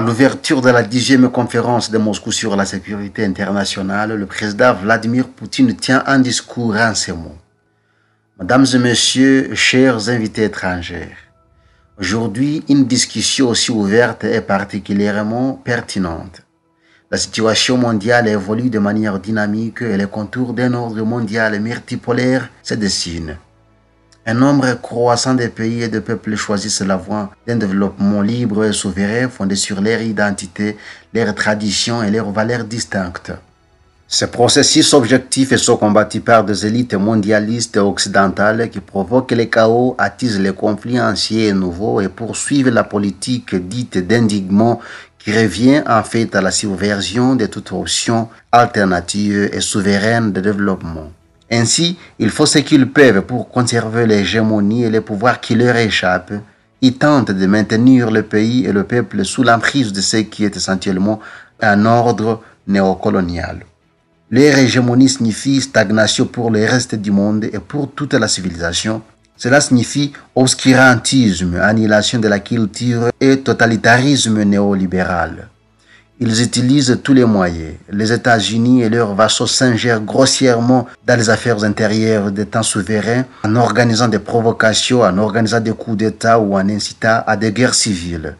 À l'ouverture de la 10e conférence de Moscou sur la sécurité internationale, le président Vladimir Poutine tient un discours en ces mots. Mesdames et messieurs, chers invités étrangers, aujourd'hui, une discussion aussi ouverte est particulièrement pertinente. La situation mondiale évolue de manière dynamique et les contours d'un ordre mondial multipolaire se dessinent. Un nombre croissant de pays et de peuples choisissent la voie d'un développement libre et souverain fondé sur leur identité, leurs traditions et leurs valeurs distinctes. Ce processus objectif est combattu par des élites mondialistes occidentales qui provoquent les chaos, attisent les conflits anciens et nouveaux et poursuivent la politique dite d'indignement qui revient en fait à la subversion de toute option alternative et souveraine de développement. Ainsi, ils font ce qu'ils peuvent pour conserver l'hégémonie et les pouvoirs qui leur échappent. Ils tentent de maintenir le pays et le peuple sous l'emprise de ce qui est essentiellement un ordre néocolonial. Leur hégémonie signifie stagnation pour le reste du monde et pour toute la civilisation. Cela signifie obscurantisme, annihilation de la culture et totalitarisme néolibéral. Ils utilisent tous les moyens. Les États-Unis et leurs vassaux s'ingèrent grossièrement dans les affaires intérieures d'États souverains en organisant des provocations, en organisant des coups d'État ou en incitant à des guerres civiles.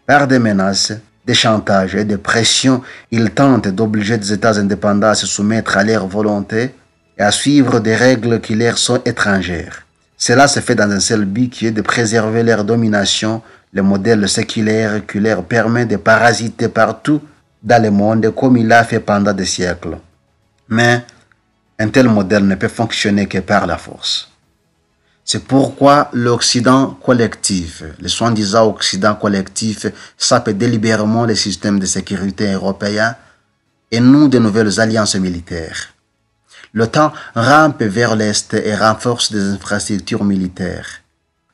Par des menaces, des chantages et des pressions, ils tentent d'obliger des États indépendants à se soumettre à leur volonté et à suivre des règles qui leur sont étrangères. Cela se fait dans un seul but qui est de préserver leur domination, le modèle séculaire qui leur permet de parasiter partout dans le monde comme il l'a fait pendant des siècles. Mais un tel modèle ne peut fonctionner que par la force. C'est pourquoi l'Occident collectif, le soi-disant Occident collectif, sape délibérément le système de sécurité européen et noue de nouvelles alliances militaires. L'OTAN rampe vers l'Est et renforce des infrastructures militaires.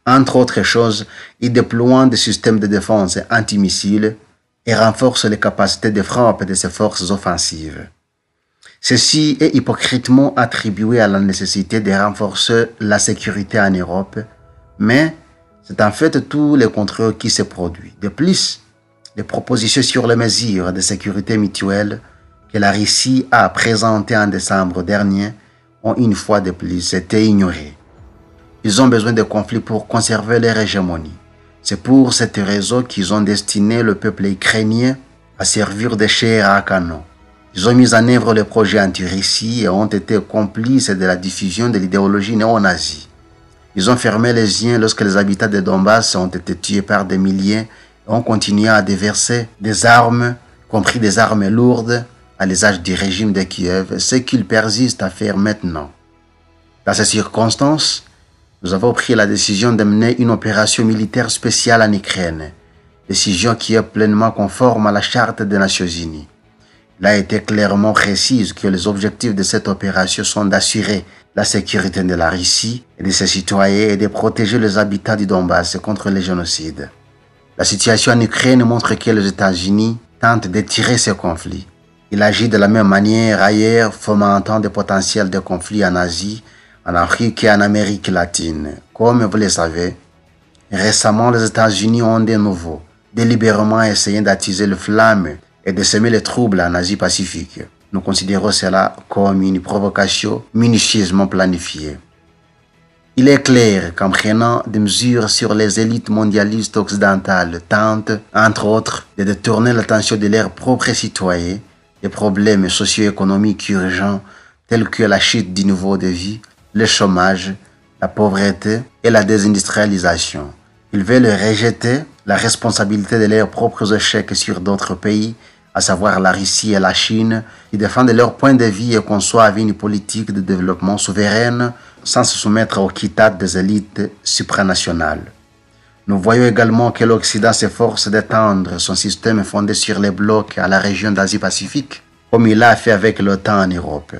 Entre autres choses, il déploie des systèmes de défense antimissiles et renforce les capacités de frappe de ses forces offensives. Ceci est hypocritement attribué à la nécessité de renforcer la sécurité en Europe, mais c'est en fait tout le contraire qui se produit. De plus, les propositions sur les mesures de sécurité mutuelle que la Russie a présentées en décembre dernier ont une fois de plus été ignorées. Ils ont besoin de conflits pour conserver leur hégémonie. C'est pour cette raison qu'ils ont destiné le peuple ukrainien à servir de chair à canon. Ils ont mis en œuvre le projet anti-Russie et ont été complices de la diffusion de l'idéologie néo-nazie. Ils ont fermé les yeux lorsque les habitants de Donbass ont été tués par des milliers et ont continué à déverser des armes, compris des armes lourdes, à l'usage du régime de Kiev, ce qu'ils persistent à faire maintenant. Dans ces circonstances, nous avons pris la décision de mener une opération militaire spéciale en Ukraine, décision qui est pleinement conforme à la Charte des Nations Unies. Il a été clairement précisé que les objectifs de cette opération sont d'assurer la sécurité de la Russie et de ses citoyens et de protéger les habitants du Donbass contre les génocides. La situation en Ukraine montre que les États-Unis tentent d'étirer ce conflit. Il agit de la même manière ailleurs, fomentant des potentiels de conflits en Asie, en Afrique et en Amérique latine. Comme vous le savez, récemment les États-Unis ont de nouveau délibérément essayé d'attiser le flamme et de semer les troubles en Asie-Pacifique. Nous considérons cela comme une provocation minutieusement planifiée. Il est clair qu'en prenant des mesures sur les élites mondialistes occidentales tentent, entre autres, de détourner l'attention de leurs propres citoyens des problèmes socio-économiques urgents tels que la chute du niveau de vie, le chômage, la pauvreté et la désindustrialisation. Ils veulent rejeter la responsabilité de leurs propres échecs sur d'autres pays, à savoir la Russie et la Chine, qui défendent leur point de vue et conçoivent une politique de développement souveraine sans se soumettre aux diktats des élites supranationales. Nous voyons également que l'Occident s'efforce d'étendre son système fondé sur les blocs à la région d'Asie-Pacifique, comme il l'a fait avec l'OTAN en Europe.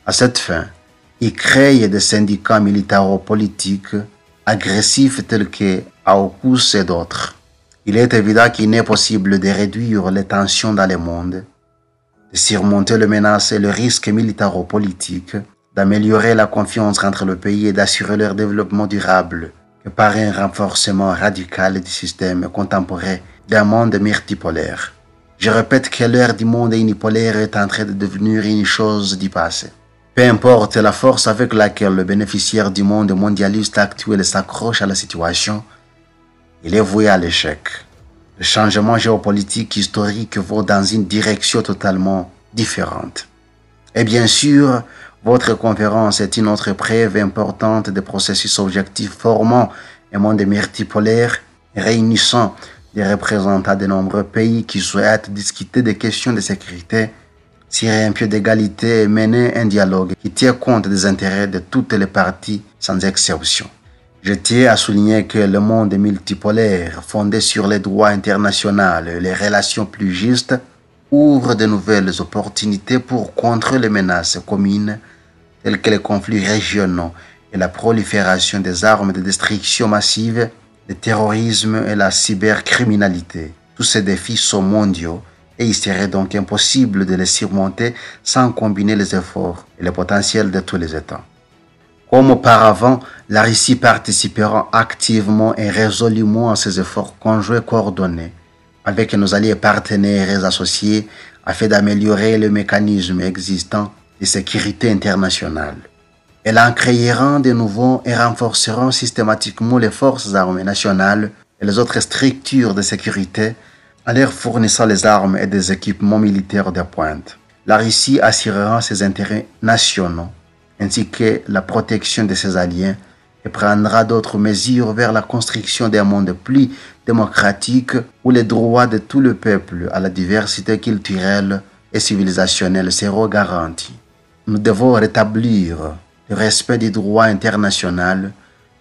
À cette fin, il crée des syndicats militaro-politiques agressifs tels que AUKUS et d'autres. Il est évident qu'il n'est possible de réduire les tensions dans le monde, de surmonter les menaces et le risque militaro-politique, d'améliorer la confiance entre le pays et d'assurer leur développement durable que par un renforcement radical du système contemporain d'un monde multipolaire. Je répète que l'ère du monde unipolaire est en train de devenir une chose du passé. Peu importe la force avec laquelle le bénéficiaire du monde mondialiste actuel s'accroche à la situation, il est voué à l'échec. Le changement géopolitique historique va dans une direction totalement différente. Et bien sûr, votre conférence est une autre preuve importante des processus objectifs formant un monde multipolaire réunissant des représentants de nombreux pays qui souhaitent discuter des questions de sécurité sur un pied d'égalité et mener un dialogue qui tient compte des intérêts de toutes les parties sans exception. Je tiens à souligner que le monde multipolaire, fondé sur les droits internationaux et les relations plus justes, ouvre de nouvelles opportunités pour contrer les menaces communes telles que les conflits régionaux et la prolifération des armes de destruction massive, le terrorisme et la cybercriminalité. Tous ces défis sont mondiaux et il serait donc impossible de les surmonter sans combiner les efforts et le potentiel de tous les États. Comme auparavant, la Russie participera activement et résolument à ces efforts conjoints coordonnés avec nos alliés partenaires et associés afin d'améliorer le mécanisme existant de sécurité internationale. Elle en créera de nouveaux et renforcera systématiquement les forces armées nationales et les autres structures de sécurité en leur fournissant les armes et des équipements militaires de pointe. La Russie assurera ses intérêts nationaux ainsi que la protection de ses alliés et prendra d'autres mesures vers la construction d'un monde plus démocratique où les droits de tout le peuple à la diversité culturelle et civilisationnelle seront garantis. Nous devons rétablir le respect du droit international,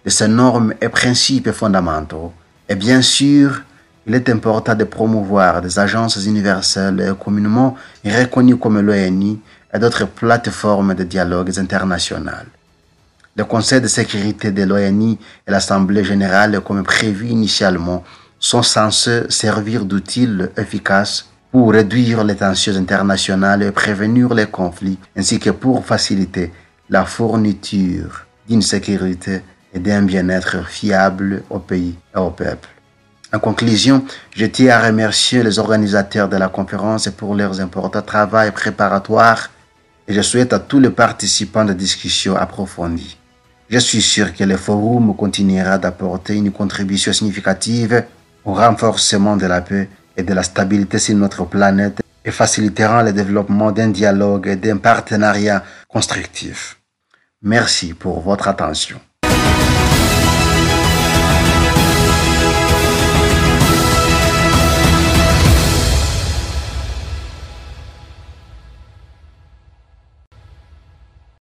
de ses normes et principes fondamentaux. Et bien sûr, il est important de promouvoir des agences universelles et communément reconnues comme l'ONU et d'autres plateformes de dialogues internationales. Le Conseil de sécurité de l'ONU et l'Assemblée générale, comme prévu initialement, sont censés servir d'outils efficaces pour réduire les tensions internationales et prévenir les conflits, ainsi que pour faciliter la fourniture d'une sécurité et d'un bien-être fiable au pays et au peuple. En conclusion, je tiens à remercier les organisateurs de la conférence pour leur important travail préparatoire et je souhaite à tous les participants de discussions approfondies. Je suis sûr que le forum continuera d'apporter une contribution significative au renforcement de la paix et de la stabilité sur notre planète et facilitera le développement d'un dialogue et d'un partenariat constructif. Merci pour votre attention.